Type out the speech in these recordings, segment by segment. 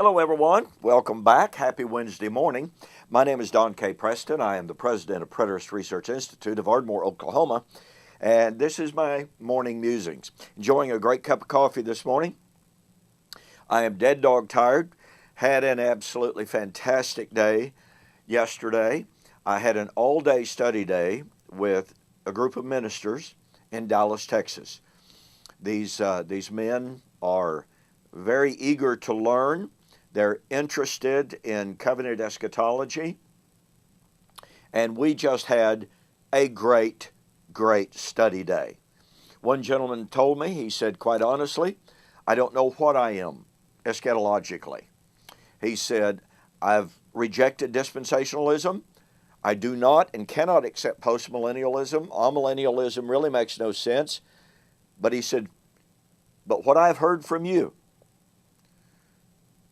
Hello everyone, welcome back. Happy Wednesday morning. My name is Don K. Preston. I am the president of Preterist Research Institute of Ardmore, Oklahoma, and this is my morning musings. Enjoying a great cup of coffee this morning. I am dead dog tired. Had an absolutely fantastic day yesterday. I had an all-day study day with a group of ministers in Dallas, Texas. These men are very eager to learn. They're interested in covenant eschatology. And we just had a great study day. One gentleman told me, he said, quite honestly, I don't know what I am eschatologically. He said, I've rejected dispensationalism. I do not and cannot accept postmillennialism. Amillennialism really makes no sense. But he said, but what I've heard from you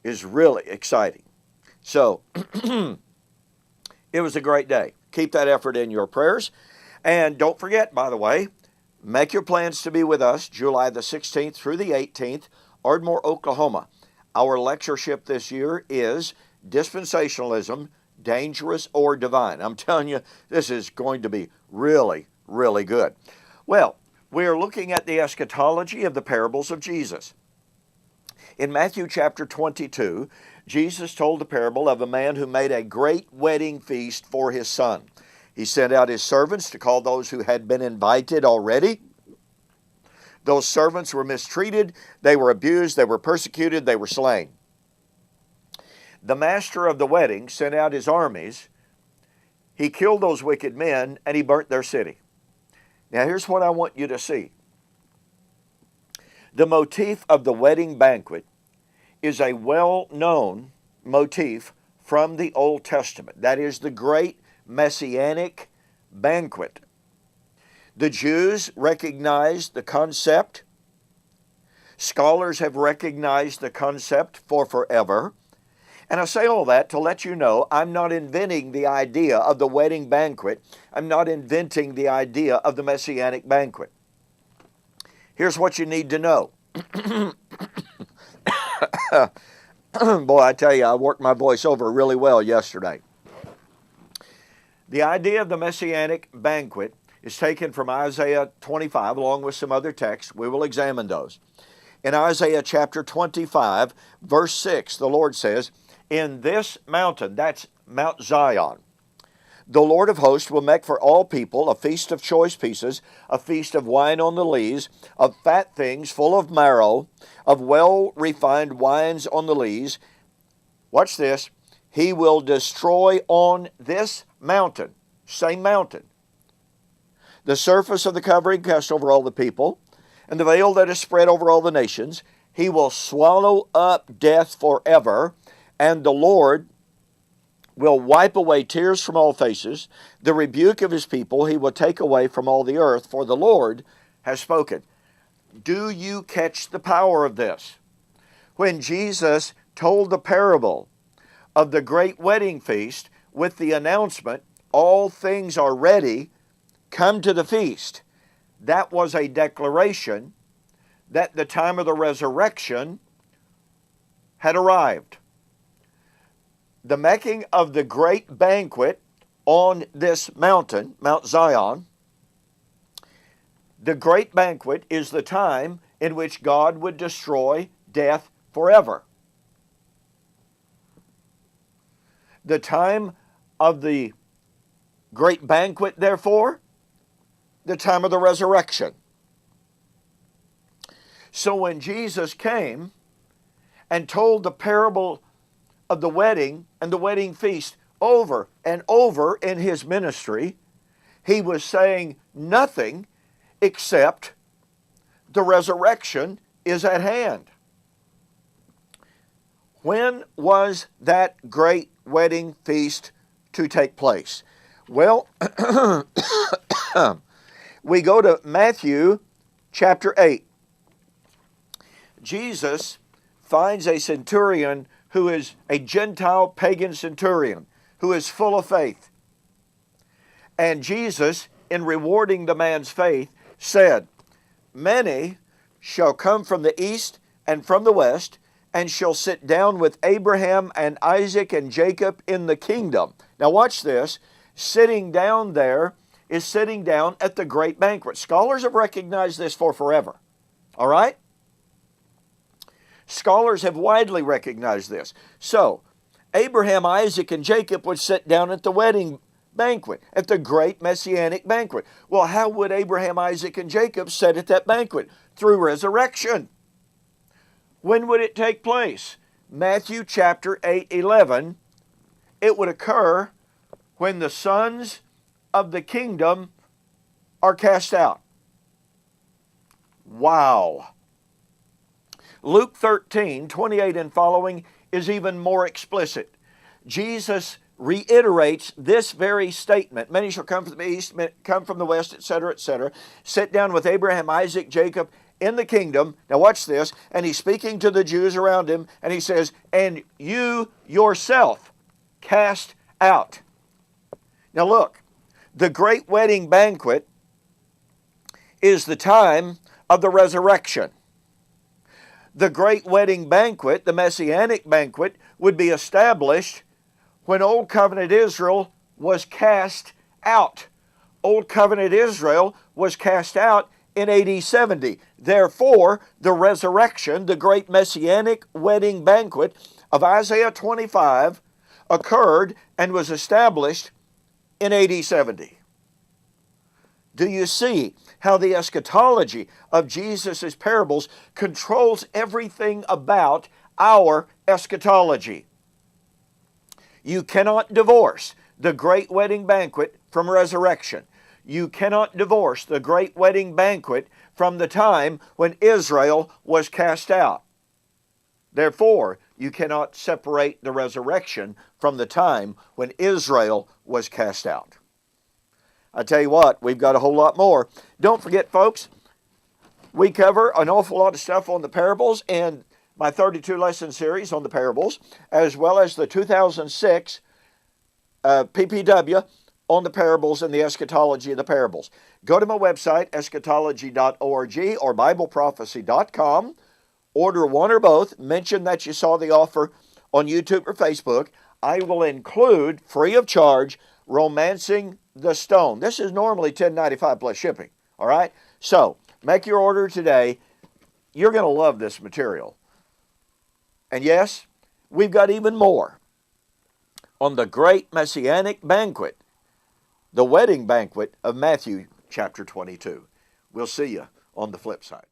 is really exciting. So, it was a great day. Keep that effort in your prayers. And don't forget, by the way, make your plans to be with us July the 16th through the 18th, Ardmore, Oklahoma. Our lectureship this year is Dispensationalism, Dangerous or Divine. I'm telling you, this is going to be really good. Well, we are looking at the eschatology of the parables of Jesus. In Matthew chapter 22, Jesus told the parable of a man who made a great wedding feast for his son. He sent out his servants to call those who had been invited already. Those servants were mistreated, they were abused, they were persecuted, they were slain. The master of the wedding sent out his armies. He killed those wicked men and he burnt their city. Now here's what I want you to see. The motif of the wedding banquet is a well-known motif from the Old Testament. That is the great Messianic Banquet. The Jews recognized the concept. Scholars have recognized the concept for forever. And I say all that to let you know I'm not inventing the idea of the wedding banquet. I'm not inventing the idea of the Messianic banquet. Here's what you need to know. Boy, I tell you, I worked my voice over really well yesterday. The idea of the Messianic banquet is taken from Isaiah 25 along with some other texts. We will examine those. In Isaiah chapter 25, verse 6, the Lord says, in this mountain, that's Mount Zion, the Lord of hosts will make for all people a feast of choice pieces, a feast of wine on the lees, of fat things full of marrow, of well-refined wines on the lees. Watch this. He will destroy on this mountain, same mountain, the surface of the covering cast over all the people, and the veil that is spread over all the nations. He will swallow up death forever, and the Lord will wipe away tears from all faces. The rebuke of his people he will take away from all the earth, for the Lord has spoken. Do you catch the power of this? When Jesus told the parable of the great wedding feast with the announcement, all things are ready, come to the feast, that was a declaration that the time of the resurrection had arrived. The making of the great banquet on this mountain, Mount Zion, the great banquet is the time in which God would destroy death forever. The time of the great banquet, therefore, the time of the resurrection. So when Jesus came and told the parable of the wedding and the wedding feast over and over in his ministry, he was saying nothing except the resurrection is at hand. When was that great wedding feast to take place? Well, we go to Matthew chapter 8. Jesus finds a centurion who is a Gentile pagan centurion, who is full of faith. And Jesus, in rewarding the man's faith, said, many shall come from the east and from the west, and shall sit down with Abraham and Isaac and Jacob in the kingdom. Now watch this. Sitting down there is sitting down at the great banquet. Scholars have recognized this for forever. All right? Scholars have widely recognized this. So, Abraham, Isaac, and Jacob would sit down at the wedding banquet, at the great Messianic banquet. Well, how would Abraham, Isaac, and Jacob sit at that banquet? Through resurrection. When would it take place? Matthew chapter 8:11. It would occur when the sons of the kingdom are cast out. Wow. Luke 13:28 and following is even more explicit. Jesus reiterates this very statement. Many shall come from the east, come from the west, etc., etc. Sit down with Abraham, Isaac, Jacob in the kingdom. Now watch this. And he's speaking to the Jews around him, and he says, and you yourself cast out. Now look, the great wedding banquet is the time of the resurrection. The great wedding banquet, the Messianic banquet, would be established when Old Covenant Israel was cast out. Old Covenant Israel was cast out in AD 70. Therefore, the resurrection, the great Messianic wedding banquet of Isaiah 25, occurred and was established in AD 70. Do you see how the eschatology of Jesus' parables controls everything about our eschatology? You cannot divorce the great wedding banquet from resurrection. You cannot divorce the great wedding banquet from the time when Israel was cast out. Therefore, you cannot separate the resurrection from the time when Israel was cast out. I tell you what, we've got a whole lot more. Don't forget, folks, we cover an awful lot of stuff on the parables in my 32-lesson series on the parables, as well as the 2006 PPW on the parables and the eschatology of the parables. Go to my website, eschatology.org or BibleProphecy.com. Order one or both. Mention that you saw the offer on YouTube or Facebook. I will include, free of charge, Romancing the Stone. This is normally $10.95 plus shipping. All right? So, make your order today. You're going to love this material. And yes, we've got even more on the great Messianic banquet, the wedding banquet of Matthew chapter 22. We'll see you on the flip side.